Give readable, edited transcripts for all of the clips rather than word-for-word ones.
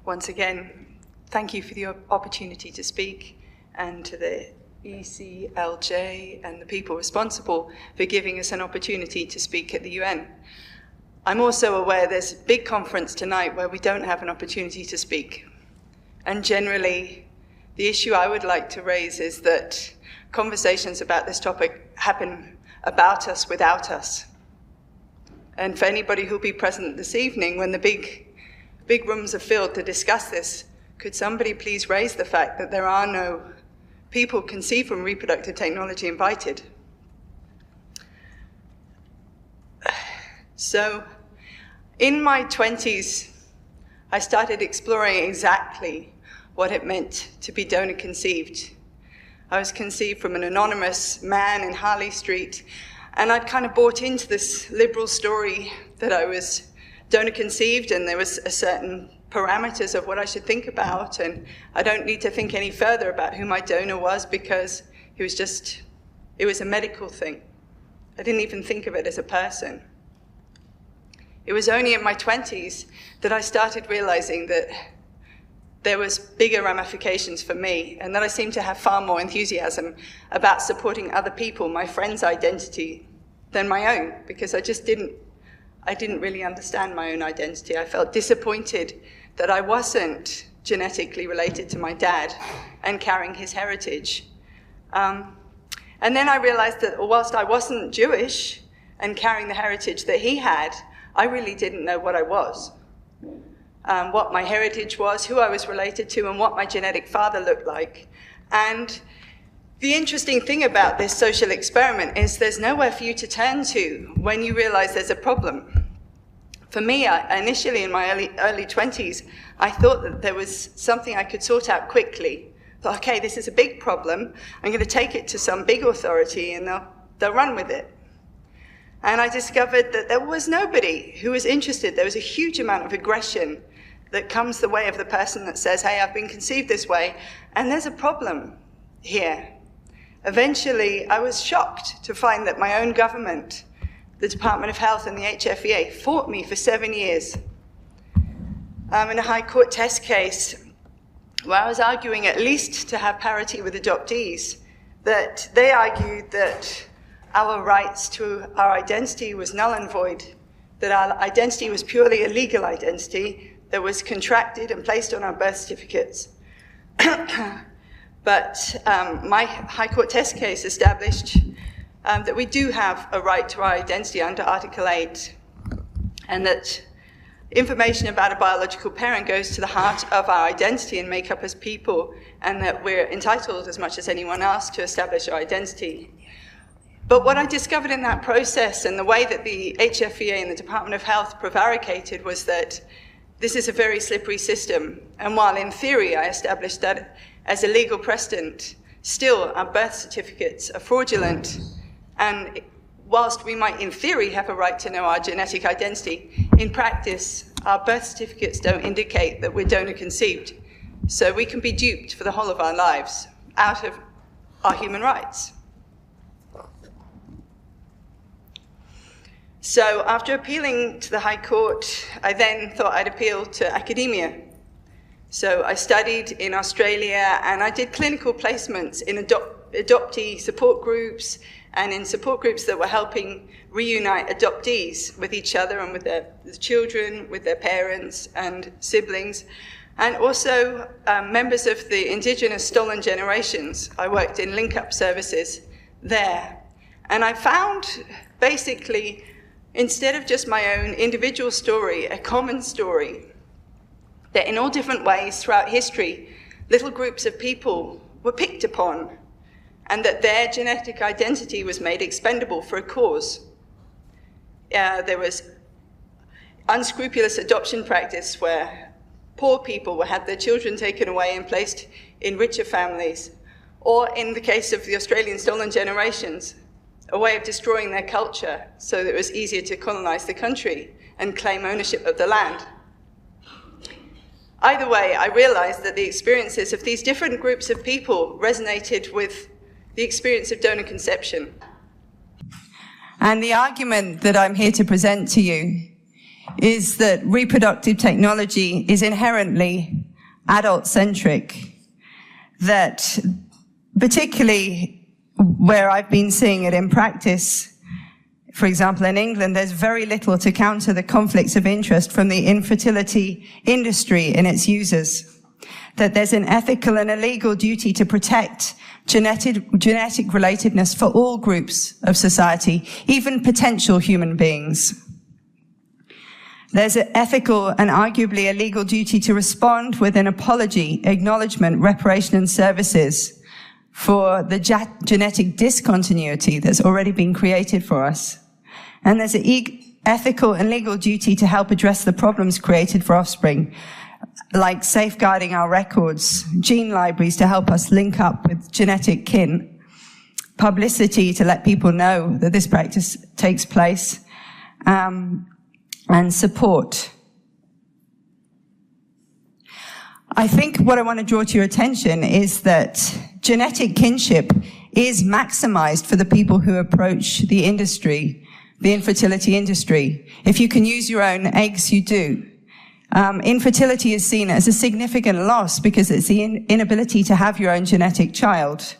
once again, thank you for the opportunity to speak, and to the ECLJ and the people responsible for giving us an opportunity to speak at the UN. I'm also aware there's a big conference tonight where we don't have an opportunity to speak. And generally, the issue I would like to raise is that conversations about this topic happen about us, without us. And for anybody who'll be present this evening, when the big rooms are filled to discuss this, could somebody please raise the fact that there are no people conceived from reproductive technology invited? So, in my 20s, I started exploring exactly what it meant to be donor conceived. I was conceived from an anonymous man in Harley Street, and I'd kind of bought into this liberal story that I was donor conceived, and there was a certain parameters of what I should think about, and I don't need to think any further about who my donor was because it was a medical thing. I didn't even think of it as a person. It was only in my 20s that I started realizing that there was bigger ramifications for me, and that I seemed to have far more enthusiasm about supporting other people, my friends' identity, than my own, because I didn't really understand my own identity. I felt disappointed that I wasn't genetically related to my dad and carrying his heritage. And then I realized that whilst I wasn't Jewish and carrying the heritage that he had, I really didn't know what I was, what my heritage was, who I was related to, and what my genetic father looked like. And the interesting thing about this social experiment is there's nowhere for you to turn to when you realize there's a problem. For me, initially in my early 20s, I thought that there was something I could sort out quickly. I thought, okay, this is a big problem. I'm going to take it to some big authority and they'll run with it. And I discovered that there was nobody who was interested. There was a huge amount of aggression that comes the way of the person that says, hey, I've been conceived this way, and there's a problem here. Eventually, I was shocked to find that my own government, the Department of Health and the HFEA, fought me for 7 years in a high court test case where I was arguing at least to have parity with adoptees, that they argued that our rights to our identity was null and void, that our identity was purely a legal identity that was contracted and placed on our birth certificates. But my high court test case established that we do have a right to our identity under Article 8, and that information about a biological parent goes to the heart of our identity and makeup as people, and that we're entitled as much as anyone else to establish our identity. But what I discovered in that process, and the way that the HFEA and the Department of Health prevaricated, was that this is a very slippery system. And while in theory I established that as a legal precedent, still our birth certificates are fraudulent. And whilst we might in theory have a right to know our genetic identity, in practice our birth certificates don't indicate that we're donor conceived. So we can be duped for the whole of our lives out of our human rights. So after appealing to the High Court, I then thought I'd appeal to academia. So I studied in Australia, and I did clinical placements in adoptee support groups and in support groups that were helping reunite adoptees with each other and with their children, with their parents and siblings, and also members of the indigenous stolen generations. I worked in link-up services there. And I found basically, instead of just my own individual story, a common story, that in all different ways throughout history, little groups of people were picked upon, and that their genetic identity was made expendable for a cause. There was unscrupulous adoption practice where poor people had their children taken away and placed in richer families, or in the case of the Australian stolen generations, a way of destroying their culture so that it was easier to colonize the country and claim ownership of the land. Either way, I realized that the experiences of these different groups of people resonated with the experience of donor conception. And the argument that I'm here to present to you is that reproductive technology is inherently adult-centric, that particularly where I've been seeing it in practice, for example, in England, there's very little to counter the conflicts of interest from the infertility industry and its users. That there's an ethical and a legal duty to protect genetic relatedness for all groups of society, even potential human beings. There's an ethical and arguably a legal duty to respond with an apology, acknowledgement, reparation and services for the genetic discontinuity that's already been created for us. And there's an ethical and legal duty to help address the problems created for offspring, like safeguarding our records, gene libraries to help us link up with genetic kin, publicity to let people know that this practice takes place, and support. I think what I want to draw to your attention is that genetic kinship is maximized for the people who approach the industry, the infertility industry. If you can use your own eggs, you do. Infertility is seen as a significant loss because it's the inability to have your own genetic child.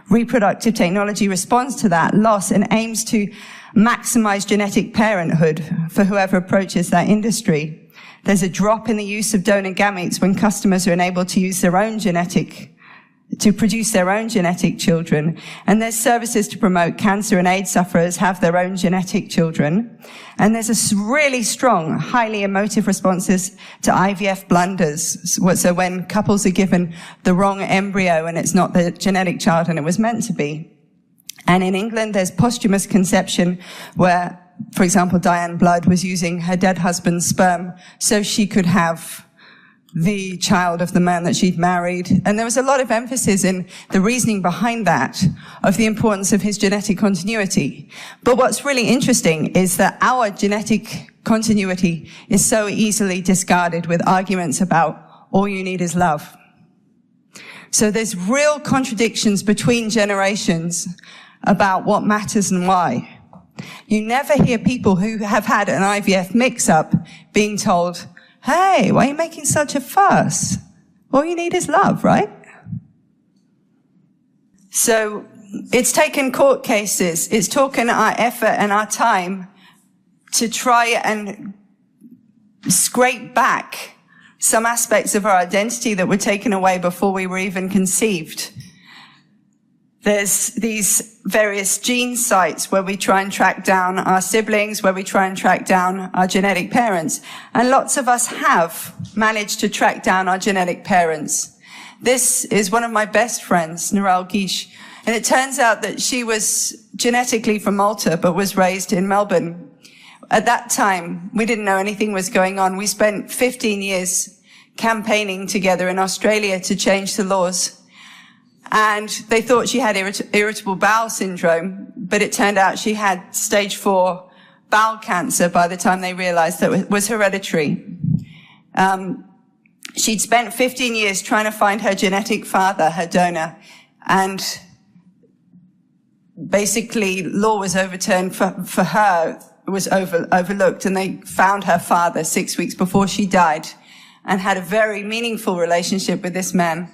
Reproductive technology responds to that loss and aims to maximize genetic parenthood for whoever approaches that industry. There's a drop in the use of donor gametes when customers are enabled to use their own to produce their own genetic children. And there's services to promote cancer and AIDS sufferers have their own genetic children. And there's a really strong, highly emotive responses to IVF blunders. So when couples are given the wrong embryo and it's not the genetic child and it was meant to be. And in England, there's posthumous conception where, for example, Diane Blood was using her dead husband's sperm so she could have the child of the man that she'd married. And there was a lot of emphasis in the reasoning behind that of the importance of his genetic continuity. But what's really interesting is that our genetic continuity is so easily discarded with arguments about all you need is love. So there's real contradictions between generations about what matters and why. You never hear people who have had an IVF mix-up being told, hey, why are you making such a fuss? All you need is love, right? So it's taken court cases, it's taken our effort and our time to try and scrape back some aspects of our identity that were taken away before we were even conceived. There's these various gene sites where we try and track down our siblings, where we try and track down our genetic parents. And lots of us have managed to track down our genetic parents. This is one of my best friends, Narelle Guiche. And it turns out that she was genetically from Malta, but was raised in Melbourne. At that time, we didn't know anything was going on. We spent 15 years campaigning together in Australia to change the laws. And they thought she had irritable bowel syndrome, but it turned out she had stage 4 bowel cancer by the time they realized that it was hereditary. She'd spent 15 years trying to find her genetic father, her donor, and basically law was overturned for her, was overlooked, and they found her father 6 weeks before she died and had a very meaningful relationship with this man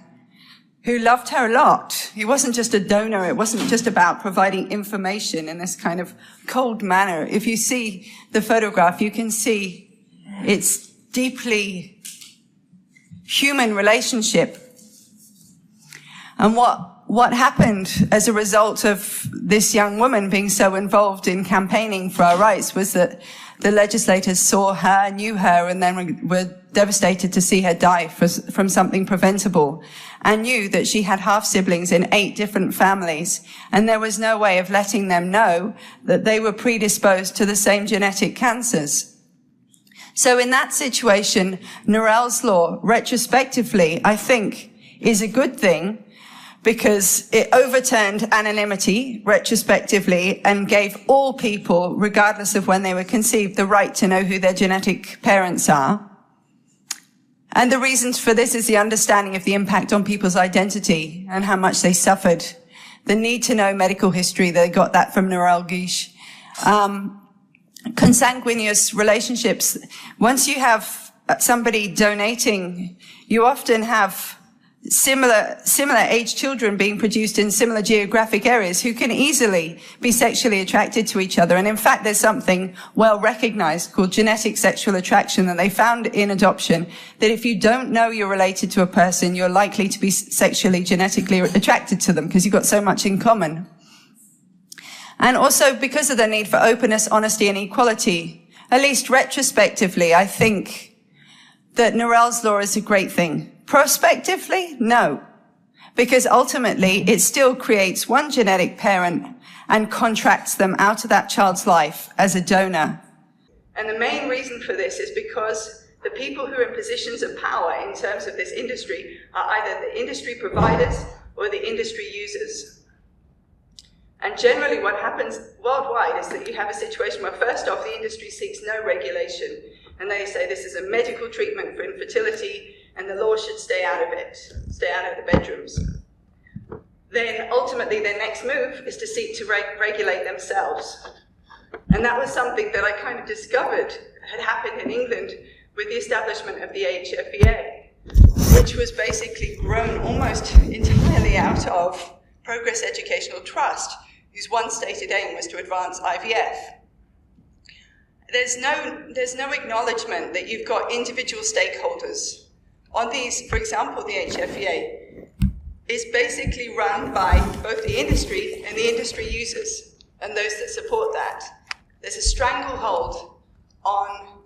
who loved her a lot. He wasn't just a donor. It wasn't just about providing information in this kind of cold manner. If you see the photograph, you can see it's deeply human relationship. And what happened as a result of this young woman being so involved in campaigning for our rights was that the legislators saw her, knew her, and then were devastated to see her die from something preventable, and knew that she had half-siblings in 8 different families, and there was no way of letting them know that they were predisposed to the same genetic cancers. So in that situation, Narelle's law, retrospectively, I think, is a good thing, because it overturned anonymity retrospectively and gave all people, regardless of when they were conceived, the right to know who their genetic parents are. And the reasons for this is the understanding of the impact on people's identity and how much they suffered. The need to know medical history, they got that from Narelle Guiche. consanguineous relationships, once you have somebody donating, you often have similar age children being produced in similar geographic areas who can easily be sexually attracted to each other. And in fact, there's something well recognized called genetic sexual attraction that they found in adoption, that if you don't know you're related to a person, you're likely to be sexually, genetically attracted to them because you've got so much in common. And also because of the need for openness, honesty, and equality, at least retrospectively, I think that Norell's law is a great thing. Prospectively, no, because ultimately it still creates one genetic parent and contracts them out of that child's life as a donor. And the main reason for this is because the people who are in positions of power in terms of this industry are either the industry providers or the industry users. And generally what happens worldwide is that you have a situation where first off the industry seeks no regulation, and they say this is a medical treatment for infertility and the law should stay out of it, stay out of the bedrooms. Then ultimately their next move is to seek to regulate themselves. And that was something that I kind of discovered had happened in England with the establishment of the HFEA, which was basically grown almost entirely out of Progress Educational Trust, whose one stated aim was to advance IVF. There's no acknowledgement that you've got individual stakeholders. On these, for example, the HFEA is basically run by both the industry and the industry users and those that support that. There's a stranglehold on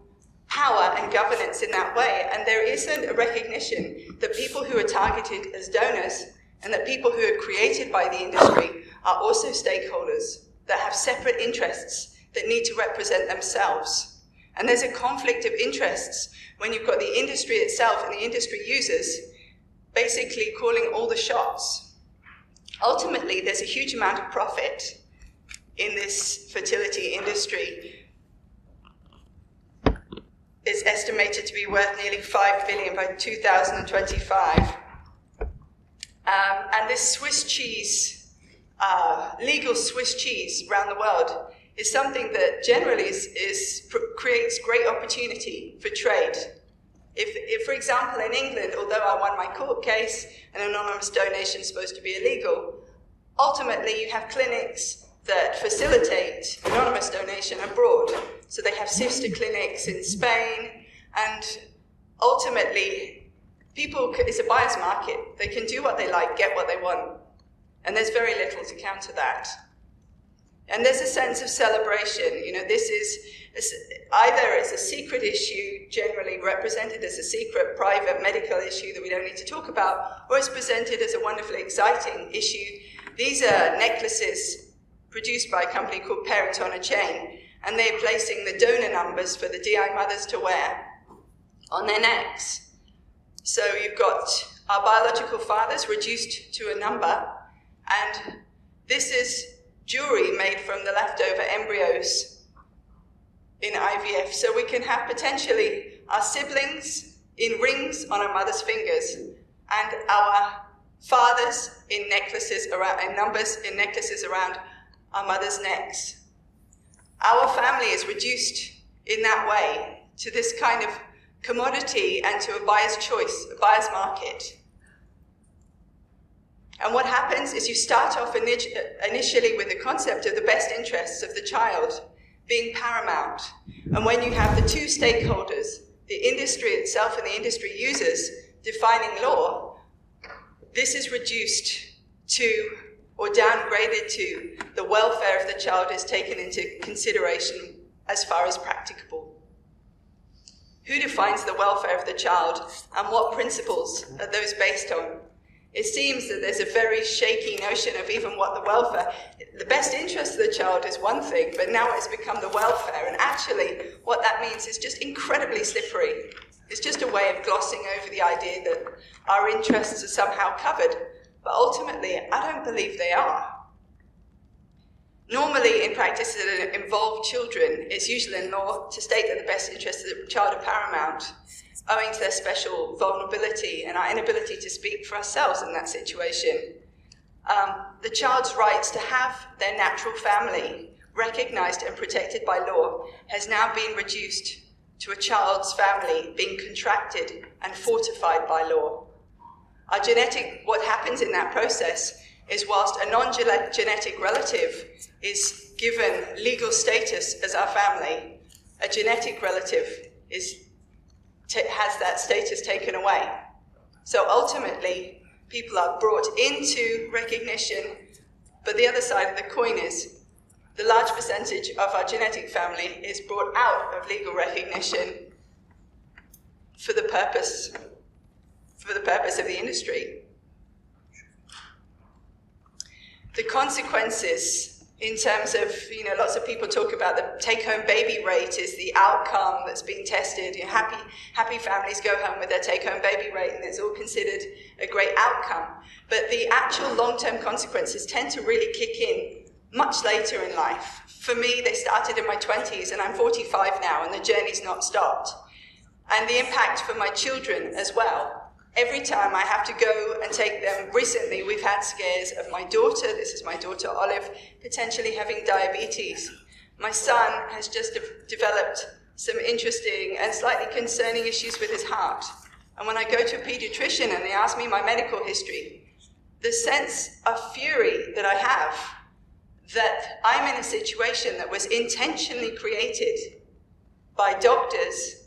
power and governance in that way, and there isn't a recognition that people who are targeted as donors and that people who are created by the industry are also stakeholders that have separate interests that need to represent themselves. And there's a conflict of interests when you've got the industry itself and the industry users basically calling all the shots. Ultimately, there's a huge amount of profit in this fertility industry. It's estimated to be worth nearly $5 billion by 2025. And this Swiss cheese, legal Swiss cheese around the world, is something that generally creates great opportunity for trade. If, for example, in England, although I won my court case and anonymous donation is supposed to be illegal, ultimately you have clinics that facilitate anonymous donation abroad. So they have sister clinics in Spain, and ultimately it's a buyer's market. They can do what they like, get what they want, and there's very little to counter that. And there's a sense of celebration. You know, this is either it's a secret issue, generally represented as a secret, private medical issue that we don't need to talk about, or it's presented as a wonderfully exciting issue. These are necklaces produced by a company called Parent on a Chain, and they're placing the donor numbers for the DI mothers to wear on their necks. So you've got our biological fathers reduced to a number, and this is jewelry made from the leftover embryos in IVF. So we can have potentially our siblings in rings on our mother's fingers and our fathers in necklaces around, and numbers in necklaces around our mother's necks. Our family is reduced in that way to this kind of commodity and to a buyer's choice, a buyer's market. And what happens is you start off initially with the concept of the best interests of the child being paramount. And when you have the two stakeholders, the industry itself and the industry users, defining law, this is reduced to, or downgraded to, the welfare of the child is taken into consideration as far as practicable. Who defines the welfare of the child, and what principles are those based on? It seems that there's a very shaky notion of even what the welfare, the best interest of the child is one thing, but now it's become the welfare, and actually what that means is just incredibly slippery. It's just a way of glossing over the idea that our interests are somehow covered, but ultimately I don't believe they are. Normally in practices that involve children, it's usual in law to state that the best interests of the child are paramount, owing to their special vulnerability and our inability to speak for ourselves in that situation. The child's rights to have their natural family recognized and protected by law, has now been reduced to a child's family being contracted and fortified by law. What happens in that process is whilst a non-genetic relative is given legal status as our family, a genetic relative has that status taken away. So ultimately, people are brought into recognition, but the other side of the coin is the large percentage of our genetic family is brought out of legal recognition for the purpose of the industry. The consequences in terms of, lots of people talk about the take-home baby rate is the outcome that's being tested. Happy families go home with their take-home baby rate, and it's all considered a great outcome. But the actual long-term consequences tend to really kick in much later in life. For me, they started in my 20s, and I'm 45 now, and the journey's not stopped. And the impact for my children as well. Every time I have to go and take them, recently we've had scares of my daughter, this is my daughter Olive, potentially having diabetes. My son has just developed some interesting and slightly concerning issues with his heart. And when I go to a pediatrician and they ask me my medical history, the sense of fury that I have that I'm in a situation that was intentionally created by doctors.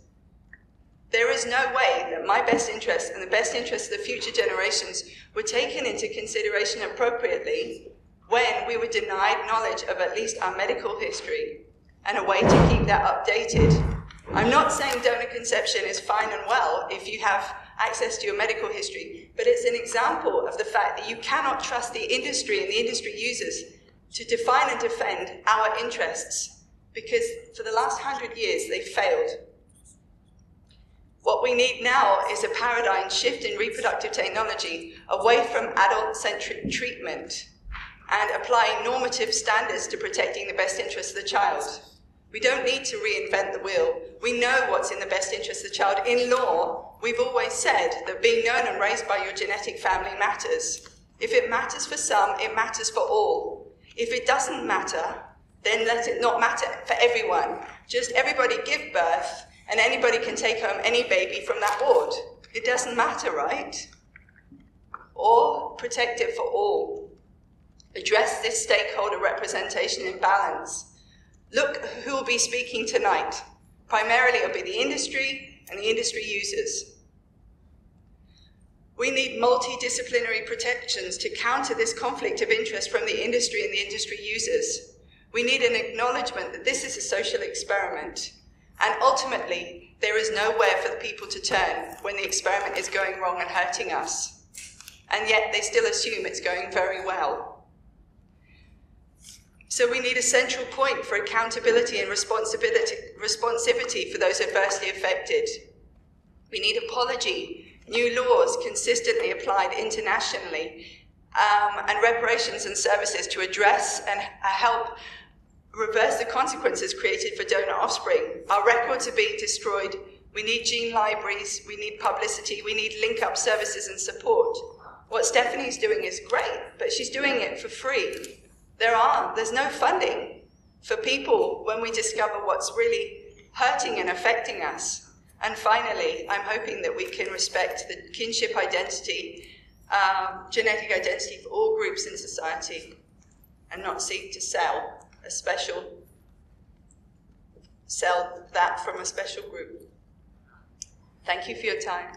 There is no way that my best interests and the best interests of the future generations were taken into consideration appropriately when we were denied knowledge of at least our medical history and a way to keep that updated. I'm not saying donor conception is fine and well if you have access to your medical history, but it's an example of the fact that you cannot trust the industry and the industry users to define and defend our interests, because for the last 100 years they've failed. What we need now is a paradigm shift in reproductive technology away from adult-centric treatment and applying normative standards to protecting the best interests of the child. We don't need to reinvent the wheel. We know what's in the best interest of the child. In law, we've always said that being known and raised by your genetic family matters. If it matters for some, it matters for all. If it doesn't matter, then let it not matter for everyone. Just everybody give birth, and anybody can take home any baby from that ward. It doesn't matter, right? Or protect it for all. Address this stakeholder representation imbalance. Look who will be speaking tonight. Primarily it'll be the industry and the industry users. We need multidisciplinary protections to counter this conflict of interest from the industry and the industry users. We need an acknowledgement that this is a social experiment. And ultimately, there is nowhere for the people to turn when the experiment is going wrong and hurting us. And yet they still assume it's going very well. So we need a central point for accountability and responsivity for those adversely affected. We need apology, new laws consistently applied internationally, and reparations and services to address and help reverse the consequences created for donor offspring. Our records are being destroyed. We need gene libraries, we need publicity, we need link-up services and support. What Stephanie's doing is great, but she's doing it for free. There's no funding for people when we discover what's really hurting and affecting us. And finally, I'm hoping that we can respect the kinship identity, genetic identity for all groups in society, and not seek to sell that from a special group. Thank you for your time.